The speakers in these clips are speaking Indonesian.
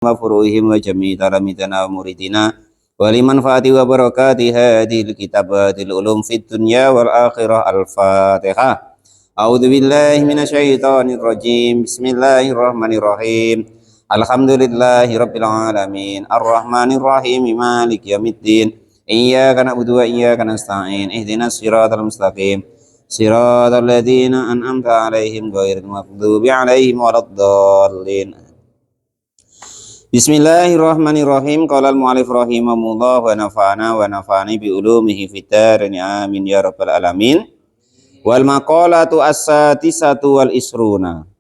وفروعهم وجميع تلاميذنا ومريدنا ولمنفعة وبركات هذه الكتابات العلوم في الدنيا والآخرة. الفاتحة. أعوذ بالله من الشيطان الرجيم. بسم الله الرحمن الرحيم. الحمد لله رب العالمين الرحمن الرحيم مالك يوم الدين إياك نعبد وإياك نستعين اهدنا الصراط المستقيم صراط الذين أنعمت عليهم غير المغضوب عليهم ولا الضالين. Bismillahirrahmanirrahim. Qala al-mu'allif rahimahullah wa nafa'ani bi ulumihi fid darin amin ya rabbal alamin. Wal maqalatu as-satisatu wal isruna.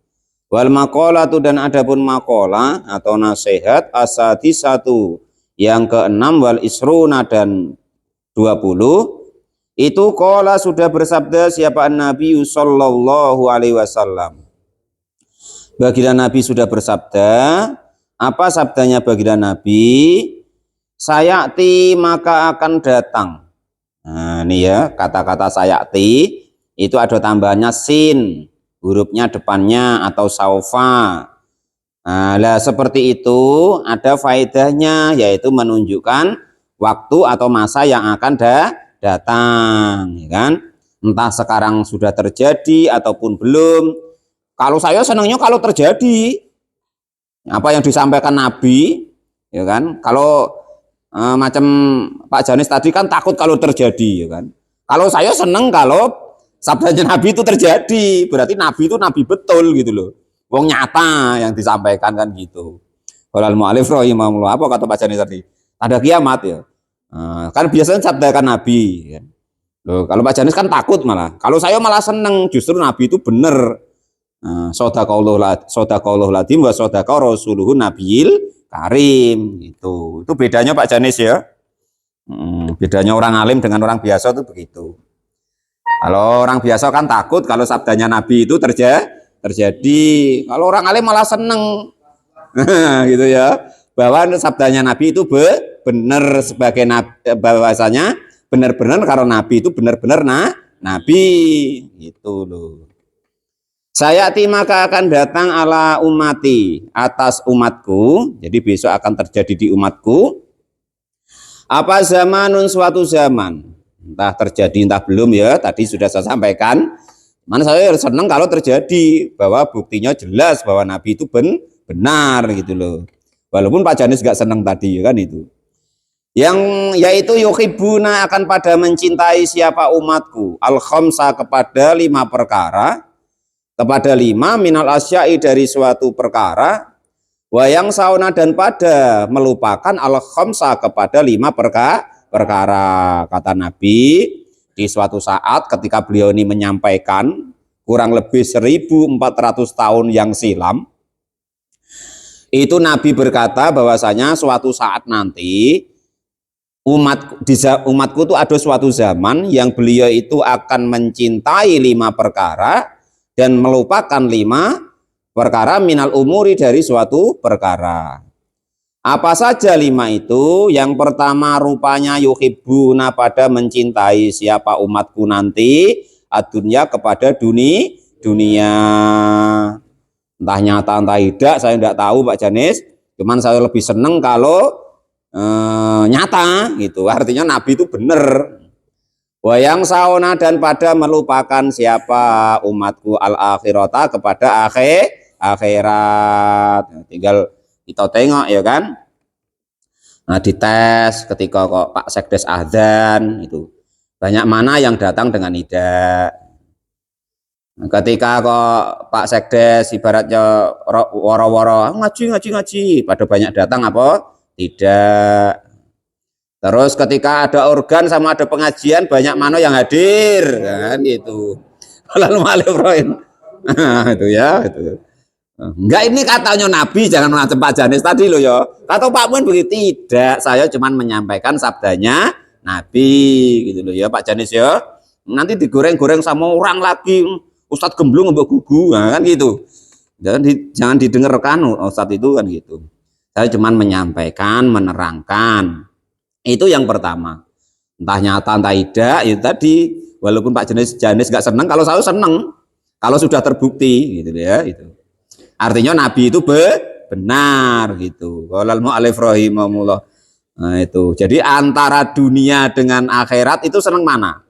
Wal maqalatu, dan adapun maqalah atau nasihat as-satisatu yang ke-6 wal isruna dan 20 itu qala sudah bersabda siapa Nabi sallallahu alaihi wasallam. Baginda Nabi sudah bersabda. Apa sabdanya baginda Nabi? Sayati, maka akan datang. Nah, ini ya, kata-kata sayati itu ada tambahannya sin, hurufnya depannya atau saufa. Nah, seperti itu ada faedahnya, yaitu menunjukkan waktu atau masa yang akan datang, ya kan? Entah sekarang sudah terjadi ataupun belum. Kalau saya senangnya kalau terjadi. Apa yang disampaikan Nabi, ya kan? Kalau macam Pak Janis tadi kan takut kalau terjadi, ya kan? Kalau saya senang kalau sabdanya Nabi itu terjadi, berarti Nabi itu Nabi betul gitu loh. Wong nyata yang disampaikan kan gitu. Qala al-mu'allif rahimahullah, apa kata Pak Janis tadi? Ada kiamat ya. Kan biasanya sabdakan Nabi. Ya. Loh, kalau Pak Janis kan takut malah. Kalau saya malah senang, justru Nabi itu benar. Sodaqallahu ladim wa sodaqa rasuluhu nabiyil karim. Itu bedanya Pak Janis ya. Bedanya orang alim dengan orang biasa itu begitu. Kalau orang biasa kan takut kalau sabdanya Nabi itu terjadi. Kalau orang alim malah seneng. Gitu ya. Bahwa sabdanya Nabi itu benar sebagai bahwasanya benar-benar karena Nabi itu benar-benar Nabi. Gitu loh. Sayati, maka akan datang ala umati, atas umatku. Jadi besok akan terjadi di umatku. Apa zamanun, suatu zaman. Entah terjadi entah belum ya. Tadi sudah saya sampaikan. Mana saya senang kalau terjadi, bahwa buktinya jelas bahwa Nabi itu benar gitu loh. Walaupun Pak Janis gak senang tadi kan itu. Yang yaitu yuhibbuna, akan pada mencintai siapa umatku. Al-khamsa, kepada 5 perkara. Kepada 5 minal asyai, dari suatu perkara. Wayang sauna, dan pada melupakan al-khamsa, kepada 5 perkara. Kata Nabi di suatu saat ketika beliau ini menyampaikan kurang lebih 1400 tahun yang silam, itu Nabi berkata bahwasanya suatu saat nanti umatku itu ada suatu zaman yang beliau itu akan mencintai 5 perkara dan melupakan 5 perkara minal umuri, dari suatu perkara. Apa saja 5 itu? Yang pertama, rupanya yuhibbuna, pada mencintai siapa umatku nanti adunya, kepada dunia. Entah nyata entah tidak, saya tidak tahu Pak Janis. Cuman saya lebih seneng kalau nyata gitu. Artinya Nabi itu benar. Wayang sauna, dan pada melupakan siapa umatku al-akhirata, kepada akhirat. Tinggal kita tengok ya kan. Nah, dites ketika kok Pak Sekdes adzan itu banyak mana yang datang dengan tidak. Nah, ketika kok Pak Sekdes ibaratnya woro-woro ngaji, pada banyak datang apa? Tidak. Terus ketika ada organ sama ada pengajian, banyak mana yang hadir kan gitu. Lalu malifroin. Itu ya, itu. Enggak, ini katanya Nabi, jangan macam Pak Janis tadi loh ya. Kata Pak Mun begitu, tidak, saya cuma menyampaikan sabdanya Nabi gitu loh ya Pak Janis ya. Nanti digoreng-goreng sama orang lagi, Ustadz Gemblung mbok gugu kan gitu. Jangan didengarkan Ustadz itu kan gitu. Saya cuma menyampaikan, menerangkan. Itu yang pertama. Entah nyata entah tidak, itu tadi. Walaupun Pak Janis gak senang, kalau saya senang. Kalau sudah terbukti gitu ya itu. Artinya Nabi itu benar gitu. Qaulal mu'allif rahimahullah. Nah, itu. Jadi antara dunia dengan akhirat itu seneng mana?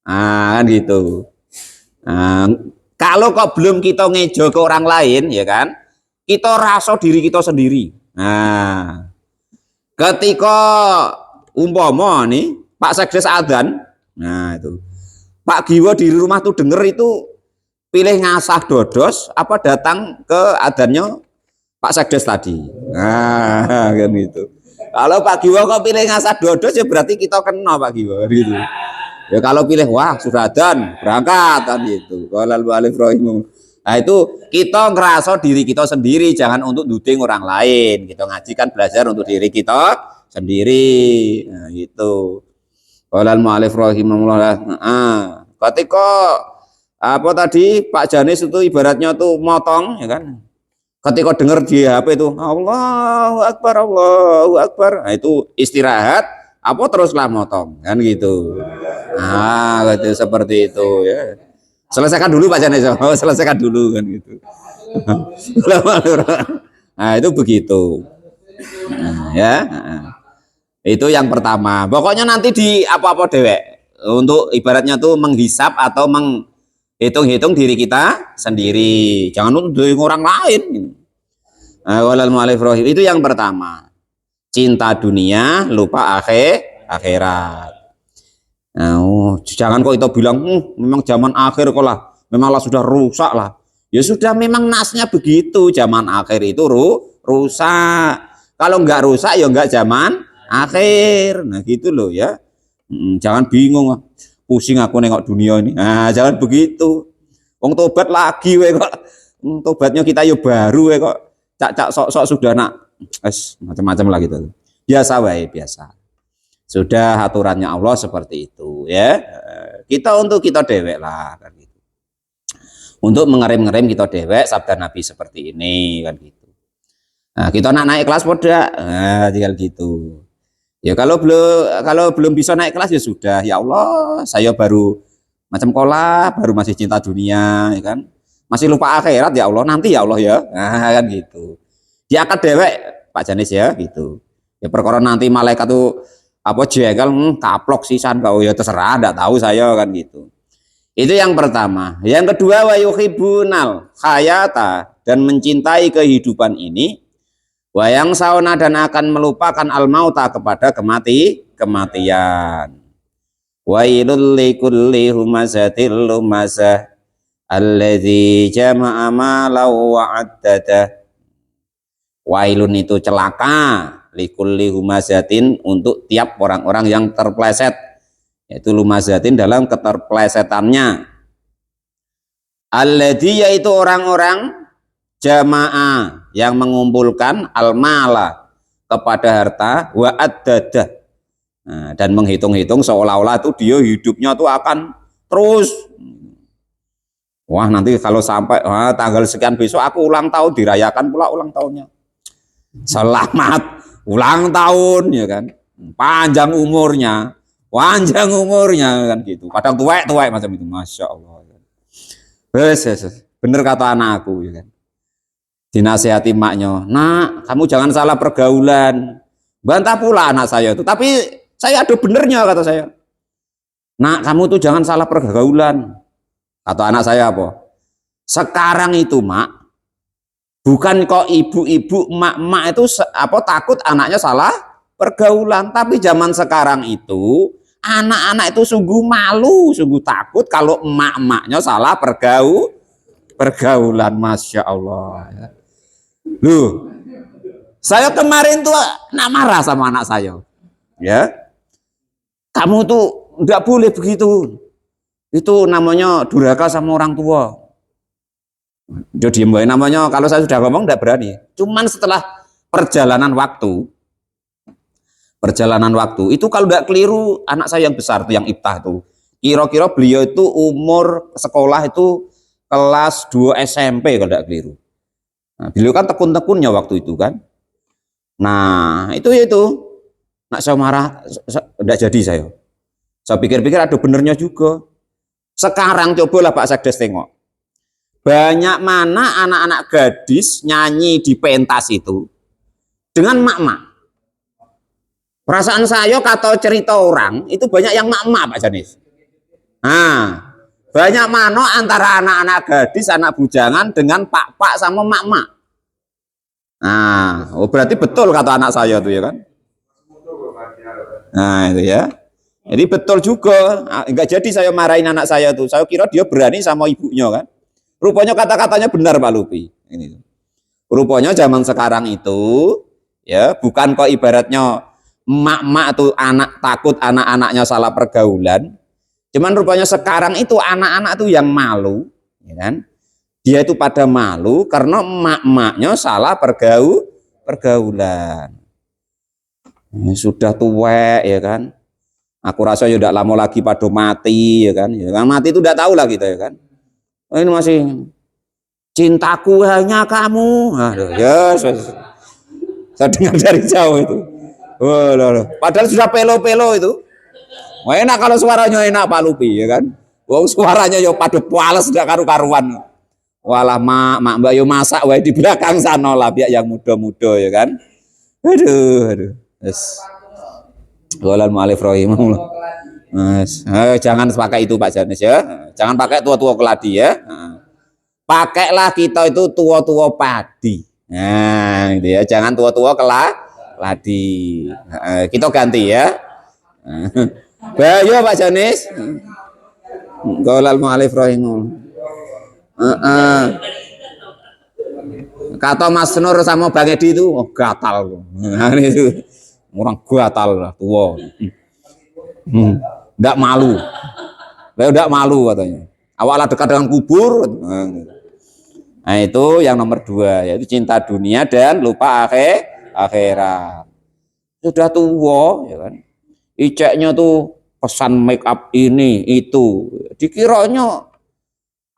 Nah, kan gitu. Nah, kalau kok belum kita ngejo ke orang lain, ya kan? Kita rasa diri kita sendiri. Nah, ketika umpama nih Pak Sekdes adzan, nah itu Pak Giwo di rumah tuh denger itu pilih ngasah dodos apa datang ke adzannya Pak Sekdes tadi. Nah, kan gitu. Kalau Pak Giwo kok pilih ngasah dodos ya berarti kita kena Pak Giwo gitu. Ya kalau pilih wah sudah adzan berangkat kan gitu. Qaulal mu'allif rahimahullah. Nah itu kita ngerasa diri kita sendiri, jangan untuk duding orang lain. Kita ngaji kan belajar untuk diri kita sendiri. Nah itu. Qaulal mu'allif rahimahullah. Ketika apa tadi Pak Janis itu ibaratnya tuh motong ya kan. Ketika dengar di HP itu Allahu Akbar, Allahu Akbar. Nah itu istirahat apa teruslah motong kan gitu. Nah, gitu seperti itu ya. Selesaikan dulu Pak Janis. Oh, selesaikan dulu kan gitu. Nah, itu begitu. Nah, ya. Itu yang pertama. Pokoknya nanti di apa-apa dewek untuk ibaratnya tuh menghisap atau menghitung-hitung diri kita sendiri. Jangan untuk orang lain. Nah, walal mu'allif rahim. Itu yang pertama. Cinta dunia, lupa akhirat. Nah, jangan kok itu bilang memang zaman akhir kok lah, memanglah sudah rusak lah. Ya sudah memang nasnya begitu, zaman akhir itu rusak. Kalau nggak rusak ya nggak zaman akhir. Nah gitu loh ya. Jangan bingung, pusing aku nengok dunia ini. Nah jangan begitu. Wong tobat lagi we kok. Tobatnya kita yo baru we kok. Cak-cak sok-sok sudah nak macam-macam lah gitu. Biasa wae biasa. Sudah aturannya Allah seperti itu ya. Kita untuk kita dewek lah kan gitu. Untuk mengerem-ngerem kita dewek sabda Nabi seperti ini kan gitu. Nah, kita naik kelas poda, nah, tinggal gitu. Ya kalau belum bisa naik kelas ya sudah. Ya Allah, saya baru macam kola, baru masih cinta dunia ya kan. Masih lupa akhirat ya Allah, nanti ya Allah ya. Nah, kan gitu. Diangkat dewek Pak Janis ya gitu. Ya perkara nanti malaikat tuh apa jegal kaplok sisan kau ya terserah, enggak tahu saya kan gitu. Itu yang pertama. Yang kedua wa yuhibbunal hayata, dan mencintai kehidupan ini, wa yang sauna, dan akan melupakan al mauta, kepada kematian. Wa ilul likulli humazatil lumazah alladzi jama'a malau wa addada. Wailun itu celaka, likulli humazatin, untuk tiap orang-orang yang terpleset, yaitu lumazatin dalam keterplesetannya. Alladzi, yaitu orang-orang jamaah yang mengumpulkan al-mala, kepada harta, wa addada, nah, dan menghitung-hitung seolah-olah itu dia hidupnya tuh akan terus. Wah nanti kalau sampai tanggal sekian besok aku ulang tahun, dirayakan pula ulang tahunnya. Selamat ulang tahun ya kan, panjang umurnya kan gitu. Kadang tuwek macam itu, masya Allah. Bener kata anak aku ya kan, dinasihati maknya, nak kamu jangan salah pergaulan. Bantah pula anak saya itu, tapi saya ada benernya kata saya. Nak kamu tuh jangan salah pergaulan. Kata anak saya apa? Sekarang itu mak, bukan kok ibu-ibu, emak-emak itu apa takut anaknya salah pergaulan, tapi zaman sekarang itu anak-anak itu sungguh malu, sungguh takut kalau emak-emaknya salah pergaulan. Masya Allah. Loh, saya kemarin tuh nak marah sama anak saya. Ya, kamu tuh nggak boleh begitu. Itu namanya durhaka sama orang tua. Dia diem baik, namanya kalau saya sudah ngomong tidak berani. Cuman setelah perjalanan waktu itu kalau tidak keliru, anak saya yang besar tuh, yang Iftah tuh, kira-kira beliau itu umur sekolah itu kelas 2 SMP kalau tidak keliru. Nah, beliau kan tekun-tekunnya waktu itu kan. Nah itu nak saya marah, tidak jadi saya. Saya pikir-pikir ada benernya juga. Sekarang cobalah Pak Sekdes tengok. banyak mana anak-anak gadis nyanyi di pentas itu dengan mak-mak. Perasaan saya kata cerita orang itu banyak yang mak-mak Pak Janis. Nah, banyak mana antara anak-anak gadis, anak bujangan dengan pak-pak sama mak-mak. Nah, berarti betul kata anak saya tuh ya kan. Nah itu ya. Jadi betul juga. Enggak jadi saya marahin anak saya tuh. Saya kira dia berani sama ibunya kan. Rupanya kata-katanya benar Pak Lupi. Ini. Rupanya zaman sekarang itu ya bukan kok ibaratnya emak-emak tuh anak takut anak-anaknya salah pergaulan. Cuman rupanya sekarang itu anak-anak tuh yang malu, ya kan? Dia itu pada malu karena emak-emaknya salah pergaulan. Ini sudah tua ya kan? Aku rasa ya udah lama lagi pada mati ya kan? Ya kan mati itu udah tahu lah kita ya kan? Oh, ini masih cintaku hanya kamu. Aduh, ya, saya dengar dari jauh itu. Oh, padahal sudah pelo-pelo itu. Wah, enak kalau suaranya enak Pak Lupi ya kan. Wong suaranya yo pada puales gak karu-karuan. Walah mak mbak yo masak wae di belakang sana lah biar yang muda-muda ya kan. Aduh. Yes. Golal mu'alif rahimahullah. Jangan pakai itu Pak Janis ya. Jangan pakai tua-tua keladi ya. Pakailah kita itu tua-tua padi. Nah, gitu ya. Jangan tua-tua keladi. Kita ganti ya. Bahaya Pak Janis. Golal mu'alif rahimahullah. Kata Mas Nur sama Bang Edi itu gatal. Nah, itu orang gatal lah tua. Enggak malu. Enggak malu katanya. Awalnya dekat dengan kubur. Nah, itu yang nomor 2 yaitu cinta dunia dan lupa akhirat. Sudah tua ya kan. Iceknya tuh pesan make up ini itu. Dikiranya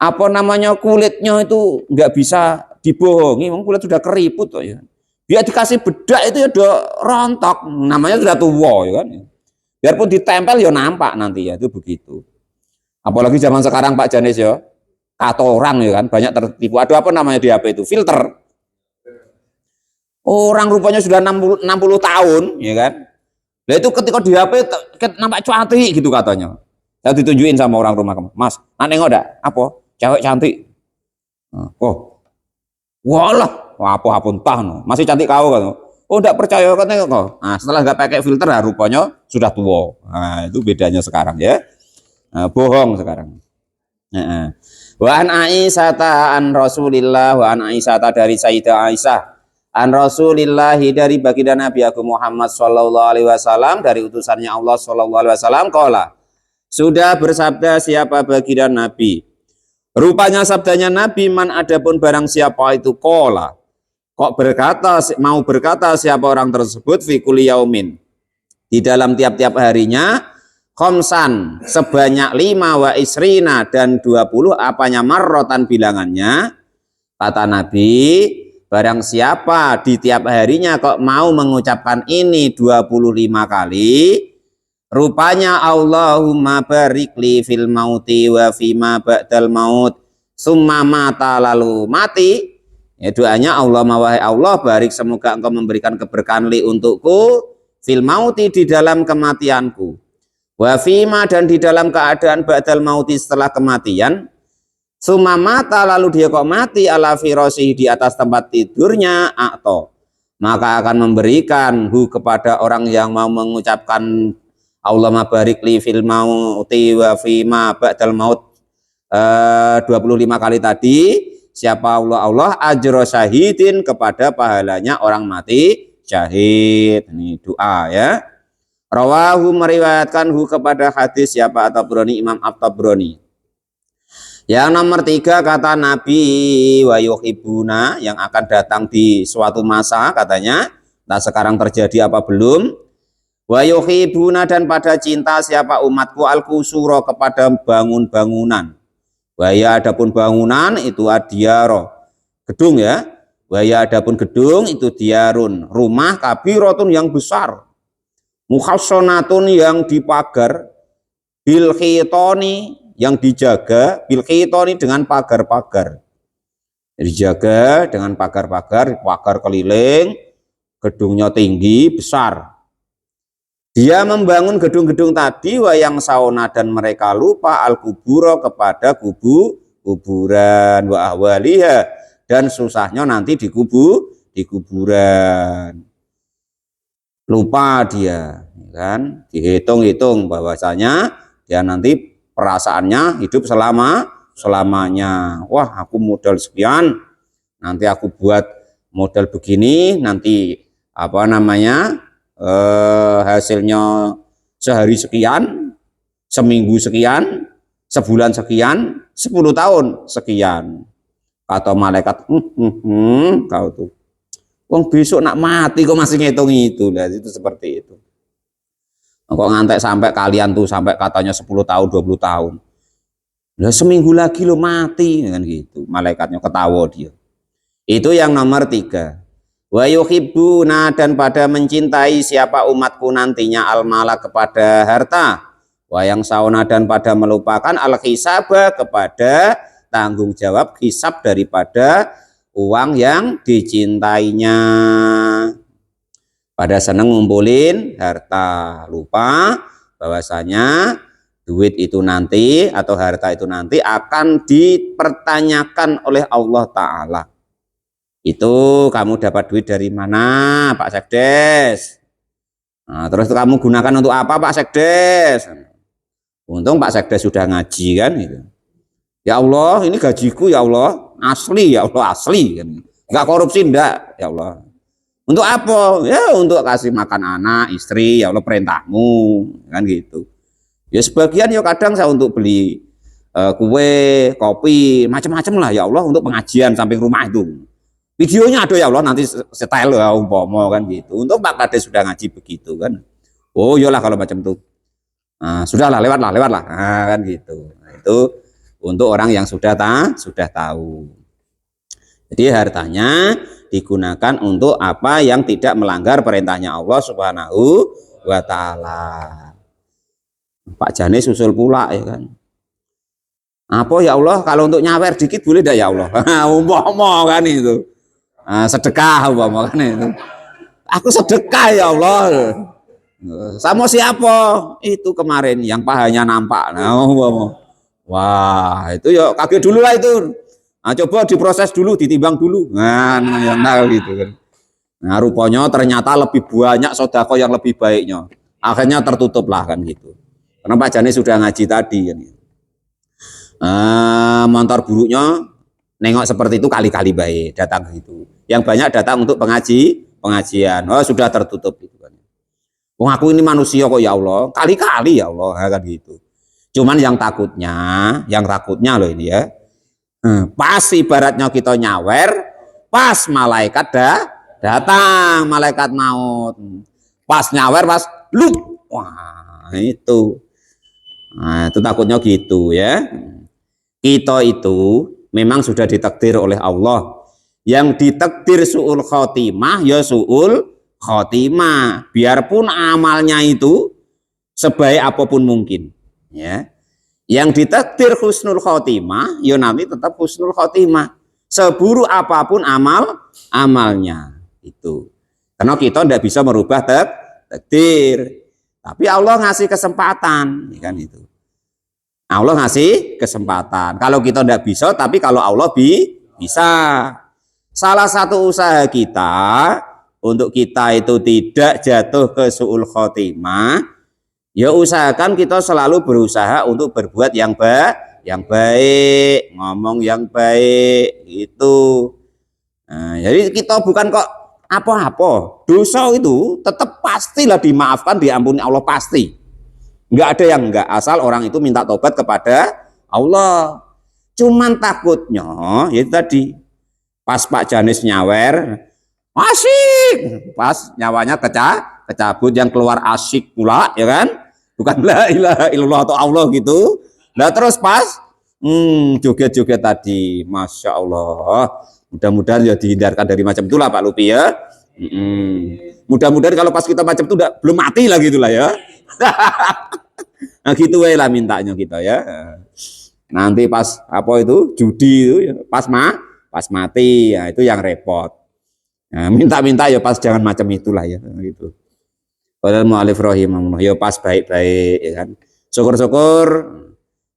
apa namanya kulitnya itu nggak bisa dibohongi, kulit sudah keriput ya. Dia dikasih bedak itu ya udah rontok, namanya sudah tua ya kan. Biarpun ditempel ya nampak nanti ya itu begitu. Apalagi zaman sekarang Pak Janis ya, kata orang ya kan banyak tertipu. Ada apa namanya di HP itu filter. Orang rupanya sudah 60 tahun ya kan. Nah itu ketika di HP nampak cantik gitu katanya. Saya ditunjukin sama orang rumah kamu, Mas, nengok enggak? Apa? Cewek cantik. Oh, walah, apa entah no. Masih cantik kau kan? Oh, enggak percaya katanya kok. Nah, setelah enggak pakai filter, rupanya sudah tua. Nah, itu bedanya sekarang ya. Nah, bohong sekarang. Wa an Aisyah an Rasulillah wa an Aisyah dari Sayyidah Aisyah an Rasulillahi dari baginda Nabi Agung Muhammad sallallahu alaihi wasallam dari utusannya Allah sallallahu alaihi wasallam qala sudah bersabda siapa baginda Nabi. Rupanya sabdanya Nabi man adapun barang siapa itu qala kok mau berkata siapa orang tersebut fi kulli yaumin di dalam tiap-tiap harinya khomsan sebanyak 5 wa isrina dan 20 apanya marrotan bilangannya kata Nabi barang siapa di tiap harinya kok mau mengucapkan ini 25 kali rupanya Allahumma barikli fil mauti wa fima ba'dal maut summa mata lalu mati ya doanya Allah wahai Allah barik semoga engkau memberikan keberkahan li untukku fil mauti di dalam kematianku wa fima dan di dalam keadaan ba'dal mauti setelah kematian summa mata lalu dia kok mati ala firasih di atas tempat tidurnya atau maka akan memberikan kepada orang yang mau mengucapkan Allahumma barik li fil mauti wa fima ba'dal maut 25 kali tadi siapa Allah ajro syahidin kepada pahalanya orang mati syahid. Ini doa ya. Rawahu meriwayatkan kepada hadis siapa At-Tabrani Imam At-Tabrani. Yang nomor 3 kata Nabi wa yuhibbuna yang akan datang di suatu masa katanya. Nah sekarang terjadi apa belum? Wa yuhibbuna dan pada cinta siapa umatku al-kusura kepada bangun-bangunan. Waya adapun bangunan itu adiyaro gedung ya. Waya adapun gedung itu diarun rumah kabirotun yang besar. Mukhassonatun yang dipagar bil khitoni yang dijaga bil khitoni dengan pagar-pagar. dijaga dengan pagar-pagar, pagar keliling, gedungnya tinggi, besar. Dia membangun gedung-gedung tadi, wayang sauna, dan mereka lupa al-kuburo kepada kuburan, wa ahwaliha, dan susahnya nanti di kuburan. Lupa dia, kan? Dihitung-hitung bahwasanya dia nanti perasaannya hidup selamanya. Wah, aku modal sekian, nanti aku buat modal begini, nanti apa namanya? Hasilnya sehari sekian, seminggu sekian, sebulan sekian, 10 tahun sekian. Kata malaikat, kau tuh, wong besok nak mati kok masih ngitung itu. Lah itu seperti itu. Kok ngantek sampai kalian tuh sampai katanya 10 tahun, 20 tahun. Lah seminggu lagi lo mati kan gitu. Malaikatnya ketawa dia. Itu yang nomor 3. Wa yuhibbuna, dan pada mencintai siapa umatku nantinya al-mala kepada harta, wayang sauna, dan pada melupakan al-hisaba kepada tanggung jawab hisab daripada uang yang dicintainya. Pada seneng ngumpulin harta, lupa bahwasanya duit itu nanti atau harta itu nanti akan dipertanyakan oleh Allah Ta'ala. Itu kamu dapat duit dari mana, Pak Sekdes? Nah, terus kamu gunakan untuk apa, Pak Sekdes? Untung Pak Sekdes sudah ngaji kan gitu. Ya Allah, ini gajiku ya Allah, asli ya Allah, asli kan. Enggak korupsi enggak, ya Allah. Untuk apa? Ya untuk kasih makan anak, istri, ya Allah perintahmu, kan gitu. Ya sebagian ya kadang saya untuk beli kue, kopi, macam-macam lah ya Allah untuk pengajian samping rumah itu. Videonya ada ya Allah, nanti style ya umpama kan gitu. Untuk Pak Kades sudah ngaji begitu kan. Oh iyalah kalau macam itu. Nah, sudahlah lewat lah. Nah, kan gitu. Nah, itu untuk orang yang sudah tahu. Jadi hartanya digunakan untuk apa yang tidak melanggar perintahnya Allah Subhanahu wa Ta'ala. Pak Jane susul pula ya kan. Apa ya Allah, kalau untuk nyawer dikit boleh dah ya Allah. Umpama kan itu. Sedekah umpama kan itu. Aku sedekah ya Allah. Sama siapa? Itu kemarin yang pahanya nampak. Nah, umpama. Wah, itu ya kaget dulu lah itu. Nah, coba diproses dulu, ditimbang dulu. Nah gitu kan. Nah, rupanya ternyata lebih banyak sedekah yang lebih baiknya. Akhirnya tertutup lah kan gitu. Karena Pak Jani sudah ngaji tadi kan. Motor buruknya nengok seperti itu kali-kali baik datang gitu. Yang banyak datang untuk pengajian. Oh, sudah tertutup gitu kan. Wong aku ini manusia kok ya Allah, kali-kali ya Allah kan gitu. Cuman yang takutnya loh ini ya. Pas ibaratnya kita nyawer, pas malaikat datang, malaikat maut. Pas nyawer, pas lup. Wah, itu. Nah, itu takutnya gitu ya. Kita itu memang sudah ditakdir oleh Allah. Yang ditakdir su'ul khotimah ya su'ul khotimah. Biarpun amalnya itu sebaik apapun mungkin, ya. Yang ditakdir husnul khotimah ya nanti tetap husnul khotimah. Seburuk apapun amalnya itu. Karena kita tidak bisa merubah takdir. Tapi Allah ngasih kesempatan, kan itu. Allah ngasih kesempatan. Kalau kita tidak bisa, tapi kalau Allah bisa. Salah satu usaha kita untuk kita itu tidak jatuh ke su'ul khotimah, ya usahakan kita selalu berusaha untuk berbuat yang baik, ngomong yang baik itu. Nah, jadi kita bukan kok apa-apa. Dosa itu tetap pastilah dimaafkan, diampuni Allah pasti. Enggak ada yang enggak, asal orang itu minta tobat kepada Allah. Cuman takutnya ya tadi pas Pak Janis nyawer asik, pas nyawanya kecabut, yang keluar asyik pula ya kan, bukan la ilaha illallah atau Allah gitu. Nah terus pas joget-joget tadi, masya Allah, mudah-mudahan ya dihindarkan dari macam itulah Pak Lupi ya. Mudah-mudahan kalau pas kita macam itu belum mati lah gitulah ya. Nah gitu lah mintanya kita ya. Nanti pas apa itu judi itu ya, pas pas mati, ya itu yang repot. Nah, minta-minta ya pas jangan macam itulah ya gitu. Qala mu'allif rahimahullah ya pas baik-baik ya kan. Syukur-syukur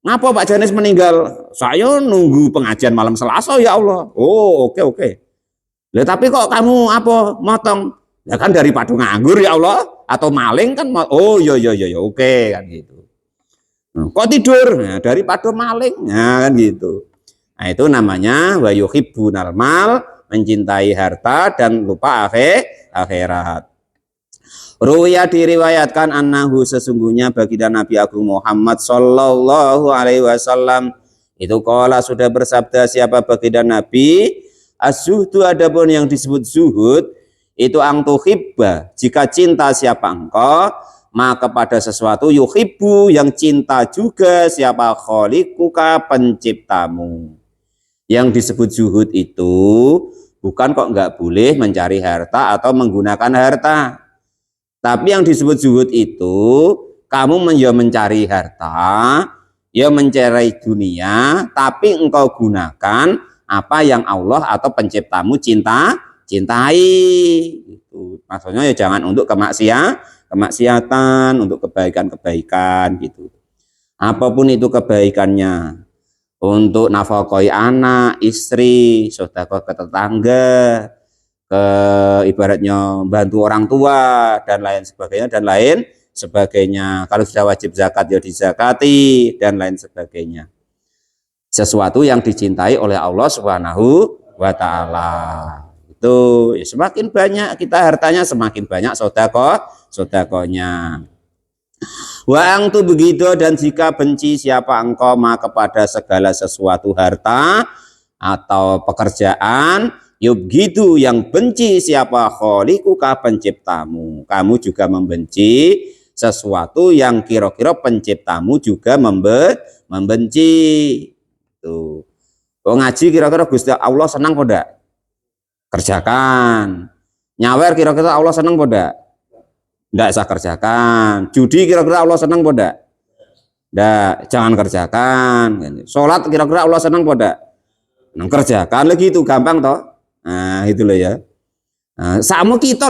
ngapa Pak Janis meninggal? Saya nunggu pengajian malam Selasa ya Allah. Oh, oke. Lah tapi kok kamu apa motong? Ya kan daripada nganggur ya Allah atau maling kan oh ya oke kan gitu. Nah, kok tidur? Nah, daripada maling. Nah, kan gitu. Nah, itu namanya wa yuhibbunal mal, mencintai harta dan lupa akhirat. Ruya diriwayatkan annahu sesungguhnya baginda Nabi Agung Muhammad sallallahu alaihi wasallam itu qala sudah bersabda siapa baginda Nabi az-zuhdu adapun yang disebut zuhud itu angtuhibba jika cinta siapa engkau maka pada sesuatu yuhibbu yang cinta juga siapa khaliquka penciptamu. Yang disebut zuhud itu bukan kok nggak boleh mencari harta atau menggunakan harta. Tapi yang disebut zuhud itu kamu mencari harta, ya mencari dunia, tapi engkau gunakan apa yang Allah atau penciptamu cintai. Itu maksudnya ya jangan untuk kemaksiatan, untuk kebaikan-kebaikan gitu. Apapun itu kebaikannya, untuk nafkahi anak, istri, sedekah ke tetangga, ke ibaratnya bantu orang tua dan lain sebagainya. Kalau sudah wajib zakat ya dizakati dan lain sebagainya. Sesuatu yang dicintai oleh Allah Subhanahu wa taala. Itu ya, semakin banyak kita hartanya semakin banyak sedekahnya. Wa angtu begitu dan jika benci siapa engkau maka kepada segala sesuatu harta atau pekerjaan yubgidu yang benci siapa khaliquka penciptamu. Kamu juga membenci sesuatu yang kira-kira penciptamu juga membenci. Tuh. Oh ngaji kira-kira Gusti Allah senang kok ndak? Kerjakan. Nyawer kira-kira Allah senang kok ndak? Ndak usah kerjakan. Judi kira-kira Allah senang kok ndak? Ndak, jangan kerjakan. Salat kira-kira Allah senang kok ndak? Nang kerjakan lagi itu gampang toh. Nah, itu loh ya. Nah, sama kita.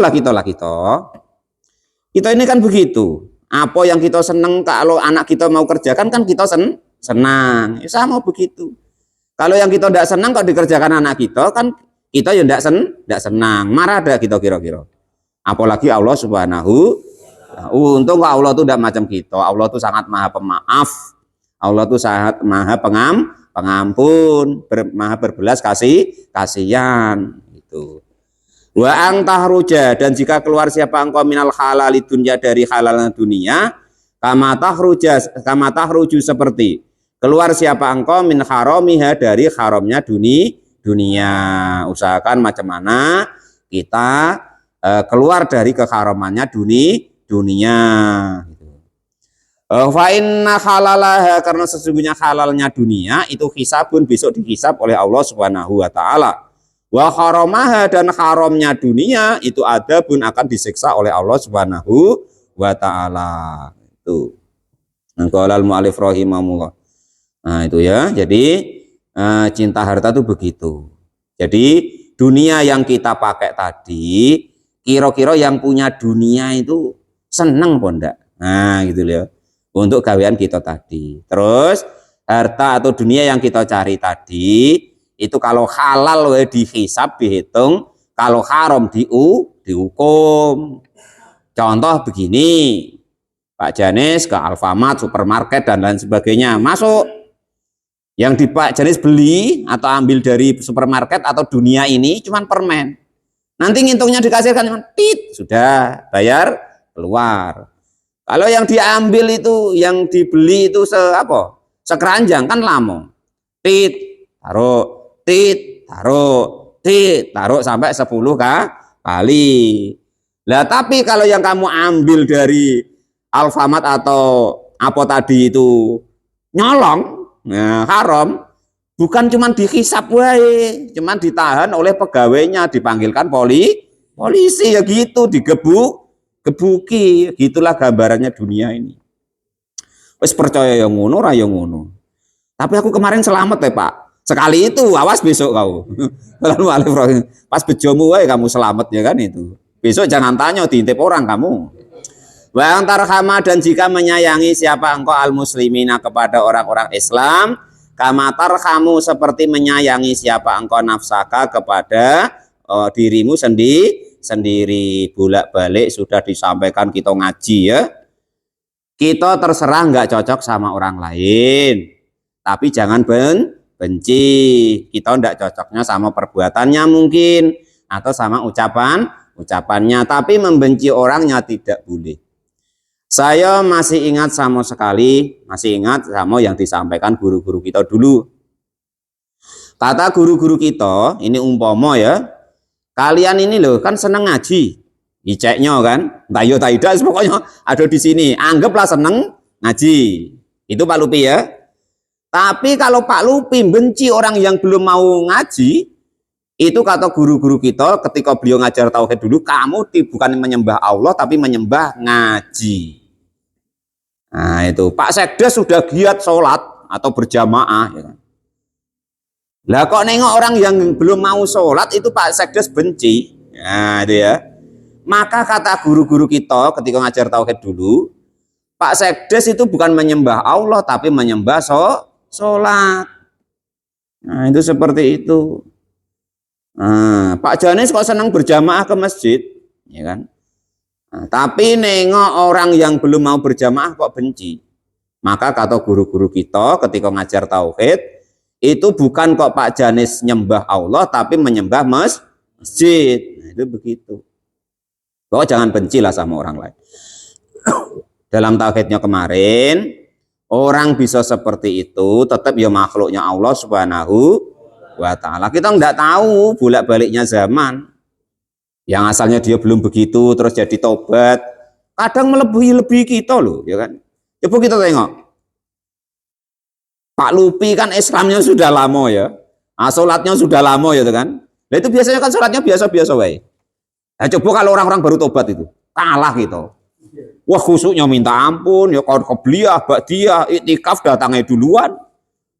Kita ini kan begitu. Apa yang kita senang kalau anak kita mau kerjakan kan kita senang. Ya, sama begitu. Kalau yang kita tidak senang kalau dikerjakan anak kita kan kita ya tidak senang. Marah ada kita kira-kira. Apalagi Allah Subhanahu. Untung Allah itu tidak macam kita. Allah itu sangat maha pemaaf. Allah itu sangat maha pengampun, maha berbelas kasihan itu. Wa ang tahruja dan jika keluar siapa engkau minal halal dunya dari halal dunia kama tahruju seperti keluar siapa engkau min haramiha dari haramnya dunia. Usahakan macam mana kita keluar dari keharamannya dunia. Fa inna halalaha karena sesungguhnya halalnya dunia itu hisabun besok dihisab oleh Allah Subhanahu wa taala. Wa haramaha dan haramnya dunia itu adabun akan disiksa oleh Allah Subhanahu wa taala. Itu. Qala al-mu'allif rahimahullah. Nah, itu ya. Jadi cinta harta itu begitu. Jadi dunia yang kita pakai tadi kira-kira yang punya dunia itu seneng apa enggak? Nah, gitu ya. Untuk gawean kita tadi. Terus harta atau dunia yang kita cari tadi itu kalau halal dihisab dihitung, kalau haram dihukum. Contoh begini, Pak Janis ke Alfamart, supermarket dan lain sebagainya, masuk. Yang di Pak Janis beli atau ambil dari supermarket atau dunia ini cuman permen. Nanti ngitungnya dikasihkan cuman tit, sudah bayar keluar. Kalau yang diambil itu, yang dibeli itu sekeranjang kan lama. Tit, taruh sampai 10 kali. Lah tapi kalau yang kamu ambil dari Alfamart atau apa tadi itu nyolong, nah, haram, bukan cuman dihisap wae, cuman ditahan oleh pegawainya, dipanggilkan polisi ya gitu, gebuki, gitulah gambarannya dunia ini. Wis percaya yang ngono, ora yang ngono. Tapi aku kemarin selamat ya Pak. Sekali itu, awas besok kau. Pas bejomu wae kamu selamat ya kan itu. Besok jangan tanya diintip orang kamu. Wa tarhama, dan jika menyayangi siapa engkau al muslimina kepada orang-orang Islam, kama tarhamu seperti menyayangi siapa engkau nafsaka kepada dirimu sendiri. Bolak-balik sudah disampaikan kita ngaji ya. Kita terserah nggak cocok sama orang lain, tapi jangan benci. Kita nggak cocoknya sama perbuatannya mungkin atau sama ucapannya, tapi membenci orangnya tidak boleh. Saya masih ingat sama yang disampaikan guru-guru kita dulu. Kata guru-guru kita, ini umpama ya, kalian ini loh kan seneng ngaji, iceknya kan, tayo tidak, pokoknya ada di sini, anggaplah seneng ngaji. Itu Pak Lupi ya. Tapi kalau Pak Lupi benci orang yang belum mau ngaji, itu kata guru-guru kita ketika beliau ngajar tauhid dulu, kamu bukan menyembah Allah tapi menyembah ngaji. Nah itu Pak Sekdes sudah giat sholat atau berjamaah ya kan. Lah kok nengok orang yang belum mau sholat itu Pak Sekdes benci. Nah itu ya. Maka kata guru-guru kita ketika ngajar tauhid dulu, Pak Sekdes itu bukan menyembah Allah tapi menyembah sholat. Nah itu seperti itu. Nah, Pak Janis kok senang berjamaah ke masjid, ya kan? Nah, tapi nengok orang yang belum mau berjamaah kok benci. Maka kata guru-guru kita ketika ngajar tauhid, itu bukan kok Pak Janis nyembah Allah tapi menyembah masjid. Nah, itu begitu. Kok jangan bencilah sama orang lain. Dalam tauhidnya kemarin, orang bisa seperti itu tetap ya makhluknya Allah Subhanahu wa ta'ala. Kita nggak tahu bolak-baliknya zaman. Yang asalnya dia belum begitu terus jadi tobat. Kadang melebihi kita loh, ya kan? Coba kita tengok. Pak Lupi kan Islamnya sudah lama ya. Nah, sholatnya sudah lama ya kan. Nah, itu biasanya kan sholatnya biasa-biasa wae. Nah, coba kalau orang-orang baru tobat itu, kalah gitu. Wah, khusyuknya minta ampun, ya kalau qobliyah, ba'diyah, iktikaf datangnya duluan.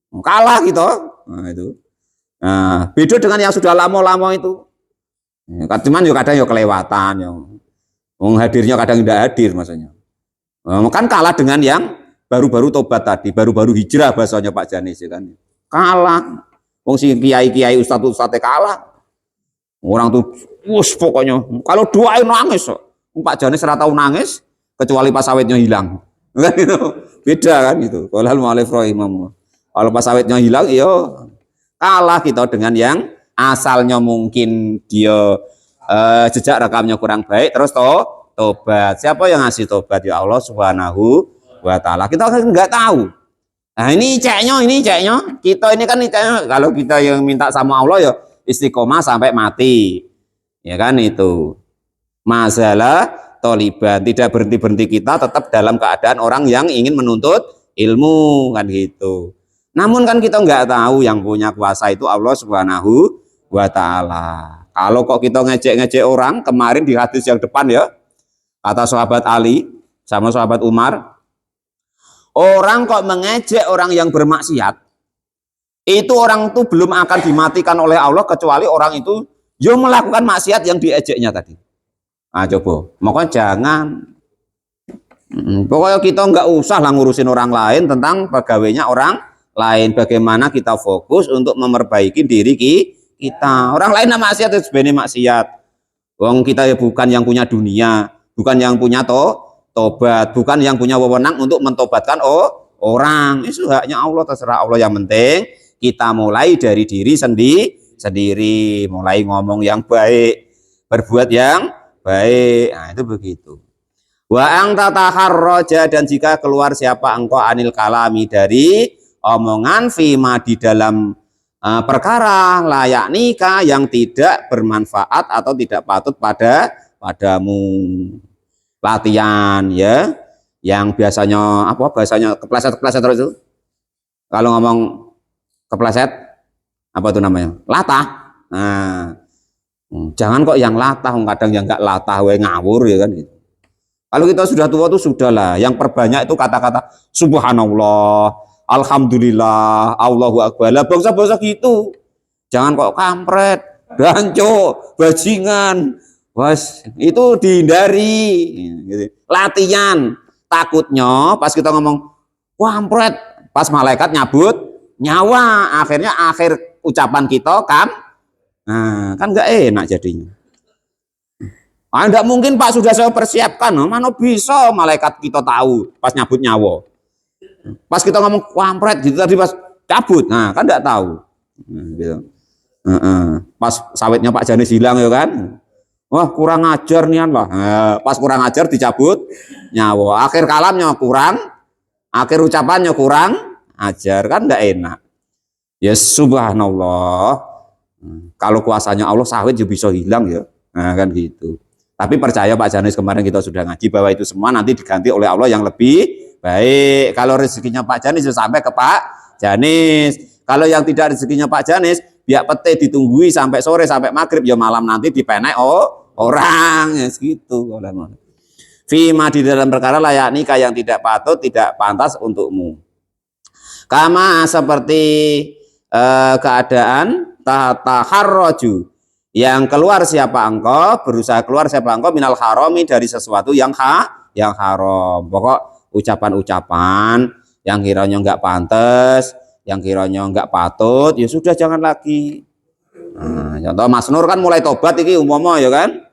Kalah gitu. Nah, itu. Nah, beda dengan yang sudah lama-lama itu. Cuman ya kadang ya kelewatan ya. Hadirnya kadang tidak hadir maksudnya. Kan kalah dengan yang baru-baru tobat tadi, baru-baru hijrah bahasanya Pak Janis ya kan. Kalah. Wong si kiai-kiai ustadz-ustadz kalah. Orang tuh pokoknya kalau doain nangis kok. Pak Janis ora tahu nangis kecuali pas sawitnya hilang. Kan itu. Beda kan itu. Kalau pas sawitnya hilang ya kalah kita dengan yang asalnya mungkin dia jejak rekamnya kurang baik terus tobat. Siapa yang ngasih tobat? Ya Allah Subhanahu wa ta'ala. Kita kan nggak tahu. Nah ini ceknya. Kita ini kan ceknya, kalau kita yang minta sama Allah ya istiqomah sampai mati. Ya kan itu. Masalah toliban, tidak berhenti-berhenti, kita tetap dalam keadaan orang yang ingin menuntut ilmu kan gitu. Namun kan kita nggak tahu yang punya kuasa itu Allah Subhanahu wa ta'ala. Kalau kok kita ngejek-ngejek orang, kemarin di hadis yang depan ya, kata sahabat Ali sama sahabat Umar, orang kok mengejek orang yang bermaksiat, itu orang itu belum akan dimatikan oleh Allah kecuali orang itu yang melakukan maksiat yang diejeknya tadi. Nah coba, makanya jangan. Pokoknya kita nggak usah lah ngurusin orang lain tentang pegawainya orang lain. Bagaimana kita fokus untuk memperbaiki diri kita. Orang lain maksiat itu sebenarnya maksiat. Wong kita ya bukan yang punya dunia, bukan yang punya tobat, bukan yang punya wewenang untuk mentobatkan orang. Itu haknya Allah, terserah Allah. Yang penting kita mulai dari diri sendiri, mulai ngomong yang baik, berbuat yang baik. Nah itu begitu. Wa anta taharraja, dan jika keluar siapa engkau anil kalami dari omongan fima di dalam perkara layak nikah yang tidak bermanfaat atau tidak patut padamu. Latihan ya, yang biasanya apa bahasanya kepleset terus itu. Kalau ngomong kepleset apa itu namanya? Latah. Nah, jangan kok yang latah, kadang yang enggak latah we ngawur ya kan gitu. Kalau kita sudah tua tuh sudahlah, yang perbanyak itu kata-kata subhanallah, alhamdulillah, Allahu akbar. Lah bangsa-bangsa gitu. Jangan kok kampret, danco, bajingan. Was, itu dihindari gitu. Latihan. Takutnya pas kita ngomong kampret, pas malaikat nyabut nyawa, akhirnya akhir ucapan kita kan, nah, kan nggak enak jadinya. Enggak mungkin Pak, sudah saya persiapkan, mana bisa malaikat kita tahu pas nyabut nyawa. Pas kita ngomong kampret gitu tadi pas cabut, nah kan nggak tahu. Nah, gitu. Pas sawitnya Pak Janis hilang ya kan, wah kurang ajar nih lah. Nah, pas kurang ajar dicabut nyawa, akhir kalamnya kurang, akhir ucapannya kurang ajar, kan nggak enak. Ya subhanallah, kalau kuasanya Allah sawit juga bisa hilang ya, nah kan gitu. Tapi percaya Pak Janis, kemarin kita sudah ngaji bahwa itu semua nanti diganti oleh Allah yang lebih baik. Kalau rezekinya Pak Janis sampai ke Pak Janis, kalau yang tidak rezekinya Pak Janis, biar pete ditunggui sampai sore sampai maghrib, ya malam nanti dipenek orang ya segitu. Fima, di dalam perkara layak nikah yang tidak patut, tidak pantas untukmu. Kama, seperti keadaan taharroju, yang keluar siapa engkau, berusaha keluar siapa engkau minal harami, dari sesuatu yang haram. Pokok ucapan-ucapan yang kiranya enggak pantas, yang kiranya enggak patut, ya sudah jangan lagi. Nah, contoh Mas Nur kan mulai tobat iki umpama ya kan.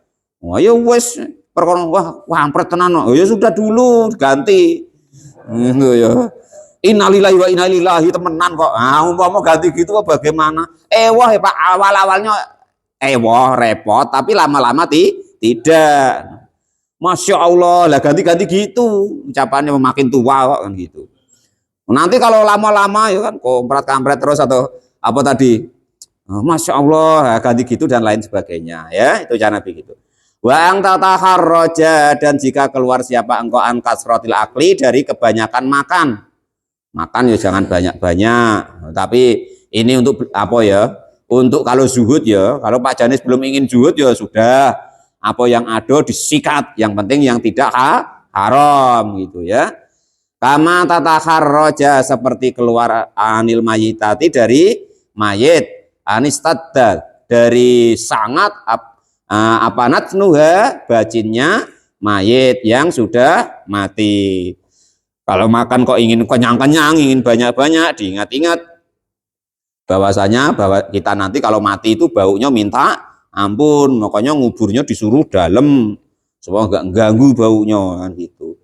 Oh ya wis perkara wah kampret tenan. Oh ya sudah dulu ganti. Ya. Innalillahi wa inna ilaihi temenan kok. Ah umpama ganti gitu bagaimana? Wah ya Pak, awal-awalnya wah repot, tapi lama-lama tidak. Masya Allah, lah ganti-ganti gitu. Ucapannya makin tua kok kan gitu. Nanti kalau lama-lama ya kan kampret terus atau apa tadi? Masya Allah, ganti gitu dan lain sebagainya ya, itu cara begitu. Wa ang tataharroja, dan jika keluar siapa engkau an kasrotil akli, dari kebanyakan makan ya jangan banyak-banyak, tapi ini untuk apa ya, untuk kalau zuhud ya, kalau Pak Janis belum ingin zuhud ya sudah, apa yang ada disikat, yang penting yang tidak haram gitu ya. Kama tataharroja, seperti keluar anil mayitati, dari mayit, anistadda, dari sangat apa natnuha, bacinnya mayit yang sudah mati. Kalau makan kok ingin kenyang-kenyang, ingin banyak-banyak, diingat-ingat bahwasanya bahwa kita nanti kalau mati itu baunya minta ampun, makanya nguburnya disuruh dalam supaya enggak ganggu baunya kan gitu.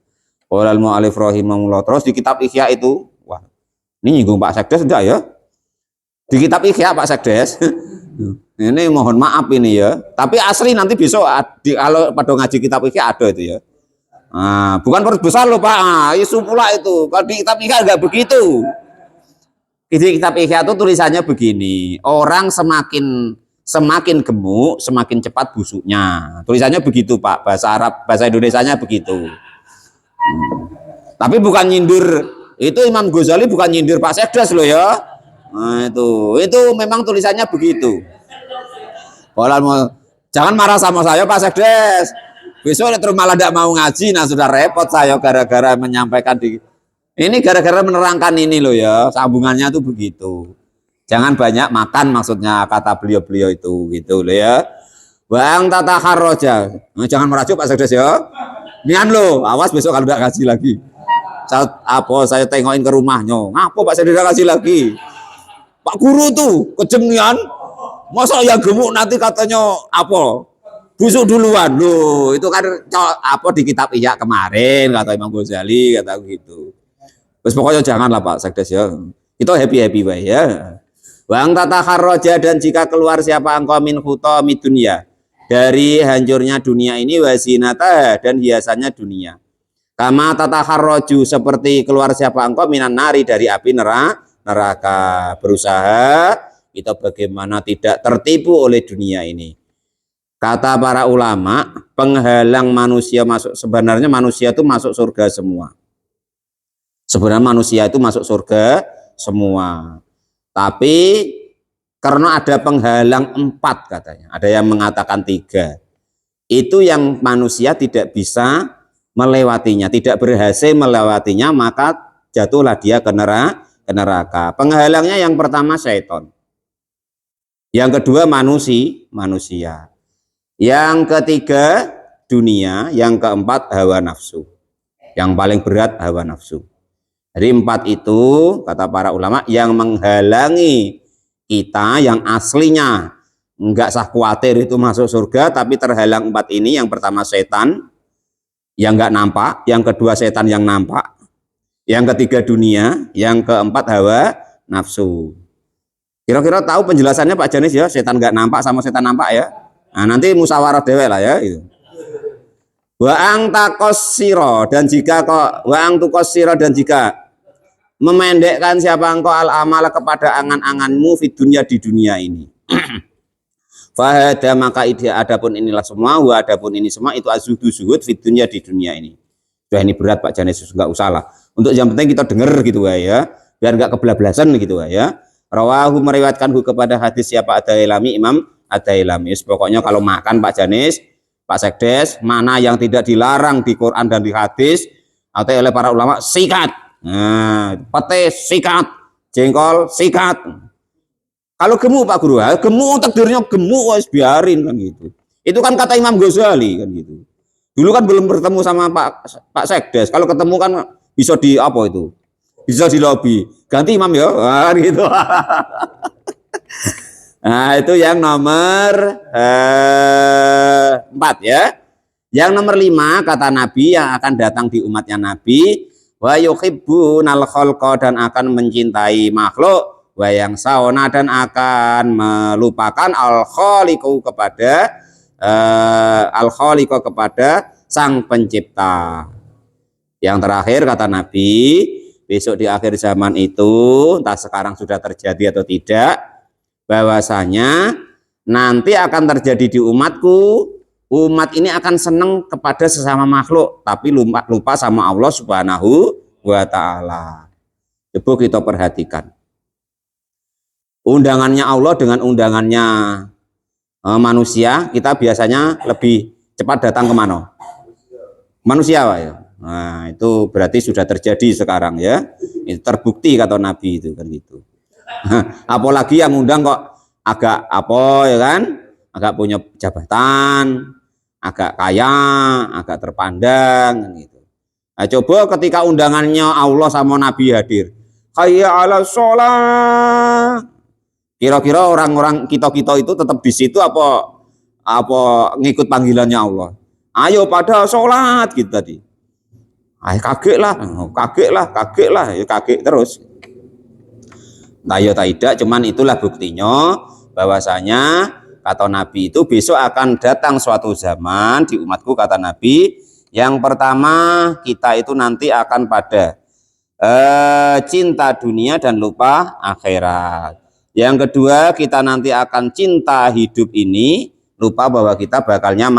Qolal mu'alif rahimahullah. Terus di kitab Ihya itu, wah ini nyinggung Pak Sekdes enggak ya? Di kitab Ihya Pak Sekdes ini mohon maaf ini ya, tapi asli nanti besok kalau pada ngaji kitab Ihya ada itu ya. Nah, bukan perut besar loh Pak, isu pula itu. Kalau di kitab Ihya enggak begitu. Di kitab Ihya itu tulisannya begini, orang semakin gemuk, semakin cepat busuknya. Tulisannya begitu Pak, bahasa Arab, bahasa Indonesianya begitu. Tapi bukan nyindir, itu Imam Ghazali bukan nyindir Pak Sekdes loh ya. Nah, itu memang tulisannya begitu. Jangan marah sama saya Pak Sekdes. Besok terus malah tidak mau ngaji, nah sudah repot saya gara-gara menyampaikan ini gara-gara menerangkan ini loh ya, sambungannya tuh begitu. Jangan banyak makan maksudnya kata beliau-beliau itu gitu loh ya. Bang tata harroja, nah, jangan merajuk Pak Sekdes ya. Nian lo, awas besok kalau tidak ngaji lagi. Saya tengokin ke rumahnya, ngapa Pak Sekdes ngaji lagi? Pak Guru tuh kejemian, masa yang gemuk nanti katanya apa? Busuk duluan loh, itu kan apa di kitab Ihya kemarin kata Imam Ghazali kata gitu. Terus pokoknya janganlah Pak Sekdes ya. Itu happy baik ya. Wang tata harroja, dan jika keluar siapa engkau min khutami dunia, dari hancurnya dunia ini, wazinata, dan hiasannya dunia. Kama tata harroju, seperti keluar siapa engkau minan nari, dari api neraka. Berusaha kita bagaimana tidak tertipu oleh dunia ini. Kata para ulama, penghalang manusia masuk, sebenarnya manusia itu masuk surga semua. Sebenarnya manusia itu masuk surga semua. Tapi karena ada penghalang 4 katanya, ada yang mengatakan 3. Itu yang manusia tidak bisa melewatinya, tidak berhasil melewatinya, maka jatuhlah dia ke ke neraka. Penghalangnya yang pertama syaitan, yang kedua manusia, yang ketiga dunia, yang keempat hawa nafsu. Yang paling berat hawa nafsu. Jadi 4 itu kata para ulama yang menghalangi kita, yang aslinya enggak sah khawatir itu masuk surga, tapi terhalang 4 ini. Yang pertama setan yang enggak nampak, yang kedua setan yang nampak, yang ketiga dunia, yang keempat hawa nafsu. Kira-kira tahu penjelasannya Pak Janis ya, setan enggak nampak sama setan nampak ya. Nah, nanti musyawarah dewe lah ya itu. Waang takosiro, dan jika kok waang tukosiro, dan jika memendekkan siapa engkau al amal kepada angan-anganmu di dunia ini. Fahada, maka ide adapun inilah semua, wa adapun ini semua itu azudu zuhud di dunia ini. Sudah ini berat Pak Janis, nggak usah lah. Untuk yang penting kita dengar gitu ya, biar nggak kebelablasan gitu ya. Rawahu, meriwayatkanhu kepada hadis siapa Ad-Dailami, Imam Ad-Dailami. Pokoknya kalau makan Pak Janis, Pak Sekdes, mana yang tidak dilarang di Quran dan di hadis atau oleh para ulama, sikat. Nah, pete sikat, jengkol sikat. Kalau gemuk Pak Guru, gemuk takdirnya gemuk, wis biarin kan gitu. Itu kan kata Imam Ghazali kan gitu. Dulu kan belum bertemu sama Pak Sekdes. Kalau ketemu kan bisa di apa itu? Bisa di lobi. Ganti Imam ya, gitu. Nah, itu yang nomor 4 ya. Yang nomor 5 kata Nabi yang akan datang di umatnya Nabi, wa yuhibbunal khalqa, dan akan mencintai makhluk, wa yang sauna, dan akan melupakan al khaliqu kepada sang pencipta. Yang terakhir kata Nabi, besok di akhir zaman itu, entah sekarang sudah terjadi atau tidak, bahwasanya nanti akan terjadi di umatku, umat ini akan senang kepada sesama makhluk, tapi lupa sama Allah Subhanahu wa Ta'ala. Coba kita perhatikan. Undangannya Allah dengan undangannya manusia, kita biasanya lebih cepat datang ke mana? Manusia, Pak ya. Nah, itu berarti sudah terjadi sekarang ya. Itu terbukti kata Nabi itu kan gitu. Apalagi yang undang kok agak apa ya kan, agak punya jabatan, agak kaya, agak terpandang gitu. Nah, coba ketika undangannya Allah sama Nabi hadir, hayya 'alas sholat, kira-kira orang-orang kita itu tetap di situ apa ngikut panggilannya Allah? Ayo pada sholat gitu tadi. Kaget lah, ya kaget terus. Nah, ya tidak, cuman itulah buktinya bahwasanya kata Nabi itu besok akan datang suatu zaman di umatku, kata Nabi, yang pertama kita itu nanti akan pada cinta dunia dan lupa akhirat. Yang kedua kita nanti akan cinta hidup ini, lupa bahwa kita bakalnya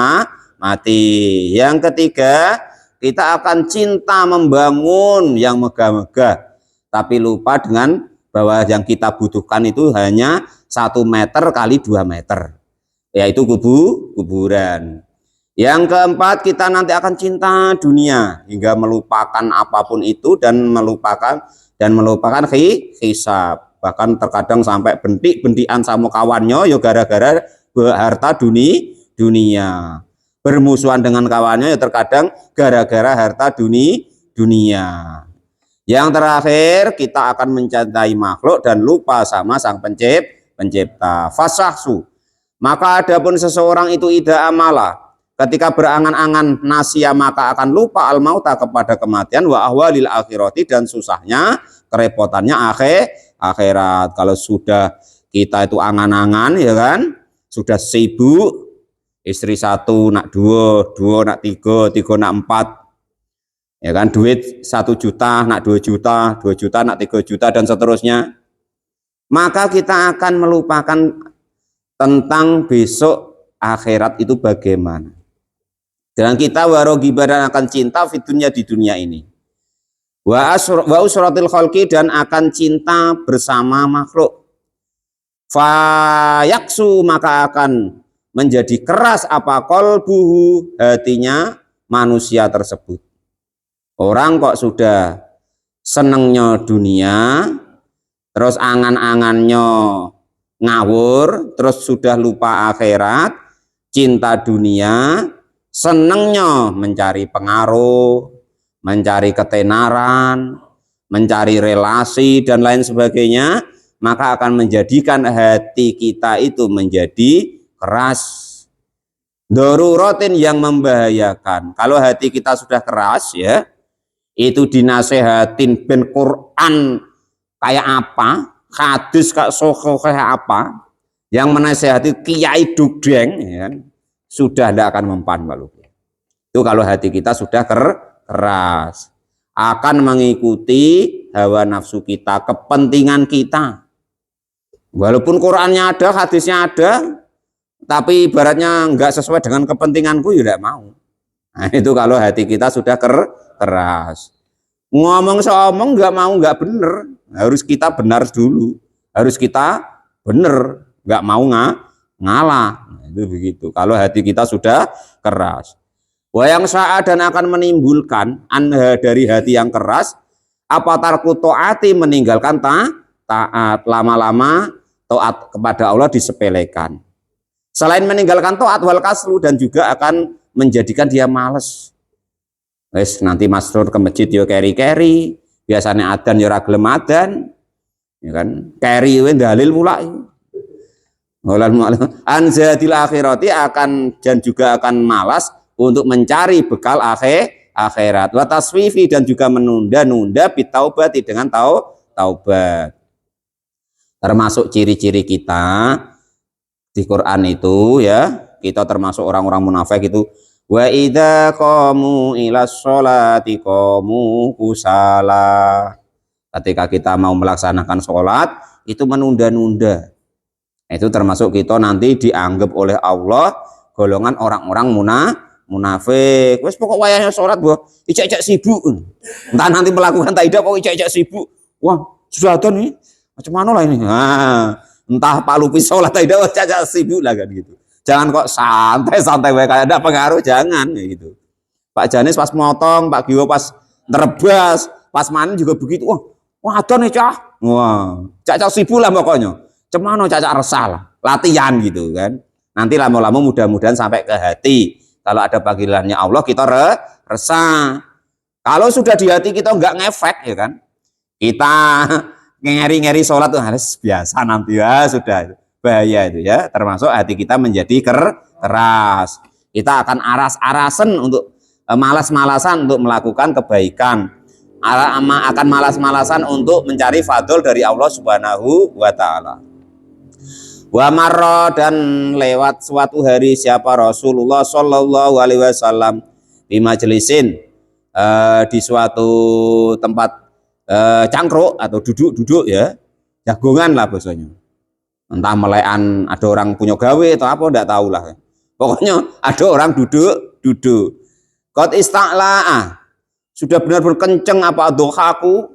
mati. Yang ketiga kita akan cinta membangun yang megah-megah, tapi lupa dengan bahwa yang kita butuhkan itu hanya 1 meter kali 2 meter, yaitu kuburan. Yang keempat, kita nanti akan cinta dunia hingga melupakan apapun itu dan melupakan hisab. Bahkan terkadang sampai bentik-bentikan sama kawannya ya gara-gara harta dunia. Bermusuhan dengan kawannya ya terkadang gara-gara harta dunia. Yang terakhir, kita akan mencintai makhluk dan lupa sama sang pencipta. Fasahsu, maka adapun seseorang itu ida amala, ketika berangan-angan nasia maka akan lupa al-mauta kepada kematian, wa ahwalil akhirati, dan susahnya kerepotannya akhirat. Kalau sudah kita itu angan-angan ya kan, sudah sibuk, istri 1 nak 2 nak 3 nak 4 ya kan, duit 1 juta nak 2 juta, 2 juta nak 3 juta, dan seterusnya, maka kita akan melupakan tentang besok akhirat itu bagaimana. Dan kita warogiba, dan akan cinta fitunya di dunia ini, wa usratil khalqi, dan akan cinta bersama makhluk, fayaksu, maka akan menjadi keras apa qalbuhu, hatinya manusia tersebut. Orang kok sudah senangnya dunia, terus angan-angannya ngawur, terus sudah lupa akhirat, cinta dunia, senengnya mencari pengaruh, mencari ketenaran, mencari relasi dan lain sebagainya, maka akan menjadikan hati kita itu menjadi keras. Daruratin yang membahayakan. Kalau hati kita sudah keras ya, itu dinasehatin ben Quran kayak apa, hadis kayak apa, yang menasehati kiai dugdeng ya kan, sudah tidak akan mempan kalau itu. Kalau hati kita sudah keras, akan mengikuti hawa nafsu kita, kepentingan kita. Walaupun Qurannya ada, hadisnya ada, tapi ibaratnya nggak sesuai dengan kepentinganku, ya tidak mau. Nah, itu kalau hati kita sudah keras. Ngomong seomong nggak mau, nggak bener. Harus kita benar dulu. Harus kita bener, nggak mau ngalah. Nah, itu begitu. Kalau hati kita sudah keras. Wayang saat dan akan menimbulkan anha dari hati yang keras, apa tarku taati meninggalkan taat, lama-lama taat kepada Allah disepelekan. Selain meninggalkan taat wal kaslu, dan juga akan menjadikan dia males. Wes nanti masrur ke masjid yo keri-keri, biasanya adzan yo ra gelem adzan. Ya kan? Keri we dalil mulai. Anzadil akhirati akan, dan juga akan malas untuk mencari bekal akhirat. Wa taswifi, dan juga menunda-nunda bitaubati dengan taubat. Termasuk ciri-ciri kita di Quran itu ya, kita termasuk orang-orang munafik itu, wa idza qamu ilas sholati qamu kusala. Ketika kita mau melaksanakan sholat itu menunda-nunda. Itu termasuk kita nanti dianggap oleh Allah golongan orang-orang munafik. Wes pokok wayahnya sholat boh, ijak-ijak sibuk. Entah nanti melakukan tidak, pokok ijak-ijak sibuk. Wah sudah ada nih, macam mana lah ini? Nah, entah Pak Lupis sholat tidak, ijak-ijak sibuk lah kan gitu. Jangan kok santai-santai kayak ada pengaruh, jangan gitu. Pak Janis pas motong, Pak Giwo pas nerebas, pas manen juga begitu. Wah ada nih cah. Wah, ijak-ijak sibuk lah pokoknya. Cemano caca resah lah, latihan gitu kan. Nanti lama-lama mudah-mudahan sampai ke hati. Kalau ada panggilannya Allah kita resah. Kalau sudah di hati kita nggak ngefek ya kan, kita ngeri-ngeri sholat tuh harus biasa nanti ya, sudah bahaya itu ya. Termasuk hati kita menjadi keras. Kita akan aras-arasan untuk malas-malasan untuk melakukan kebaikan. Akan malas-malasan untuk mencari fadl dari Allah Subhanahu wa Ta'ala. Wa marra, dan lewat suatu hari siapa Rasulullah Shallallahu Alaihi Wasallam di majelisin, di suatu tempat cangkruk atau duduk ya, jagongan lah bahasanya. Entah melekan ada orang punya gawe atau apa, enggak tahu lah. Pokoknya ada orang duduk. Qad ista'la'a, sudah benar-benar kenceng apa dohaku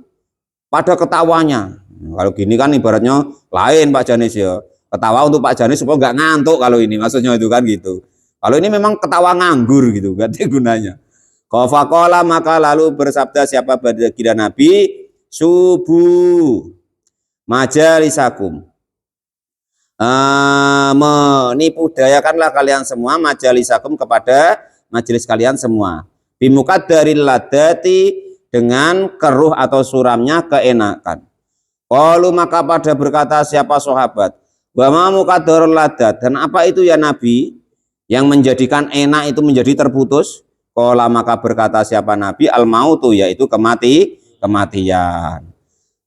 pada ketawanya. Kalau gini kan ibaratnya lain Pak Janis ya. Ketawa untuk Pak Janis supaya nggak ngantuk, kalau ini maksudnya itu kan gitu. Kalau ini memang ketawa nganggur gitu, gak ada gunanya. Qafaqala, maka lalu bersabda siapa baginda Nabi, subuh majalisakum, menipu dayakanlah kalian semua majalisakum kepada majelis kalian semua, bimuqaddaril ladati, dengan keruh atau suramnya keenakan. Qalu, maka pada berkata siapa sahabat, wa ma muqaddarul ladat, dan apa itu ya Nabi yang menjadikan enak itu menjadi terputus? Qala, maka berkata siapa Nabi, al mautu, yaitu kematian.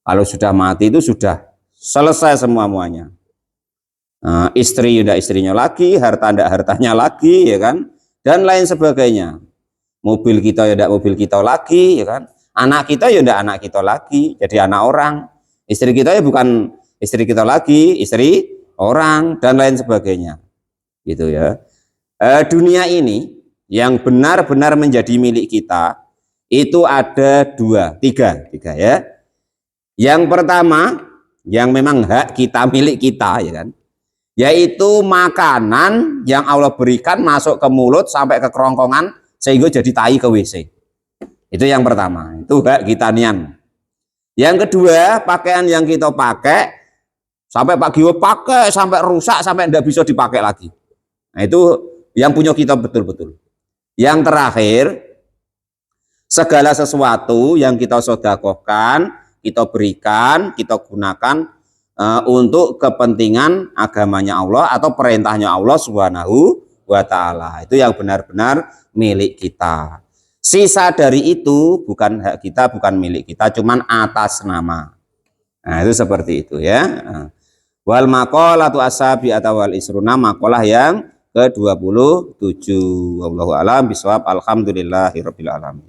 Kalau sudah mati itu sudah selesai semuanya. Istri udah istrinya lagi, harta ndak hartanya lagi ya kan, dan lain sebagainya. Mobil kita ya ndak mobil kita lagi ya kan, anak kita ya ndak anak kita lagi, jadi anak orang. Istri kita ya bukan istri kita lagi, istri orang, dan lain sebagainya gitu ya. Dunia ini yang benar-benar menjadi milik kita itu ada tiga ya. Yang pertama yang memang hak kita, milik kita ya kan, yaitu makanan yang Allah berikan masuk ke mulut sampai ke kerongkongan sehingga jadi tai ke WC. Itu yang pertama, itu hak kita nian. Yang kedua, pakaian yang kita pakai sampai Pak Giwo pakai sampai rusak sampai tidak bisa dipakai lagi. Nah, itu yang punya kita betul-betul. Yang terakhir, segala sesuatu yang kita sedekahkan, kita berikan, kita gunakan untuk kepentingan agamanya Allah atau perintahnya Allah Subhanahu wa Ta'ala. Itu yang benar-benar milik kita. Sisa dari itu bukan hak kita, bukan milik kita, cuman atas nama. Nah, itu seperti itu ya. Wal maqalatu asabi atau wal isruna, maqalah yang ke-27. Wallahu a'lam bishawab. Alhamdulillahirabbil alamin.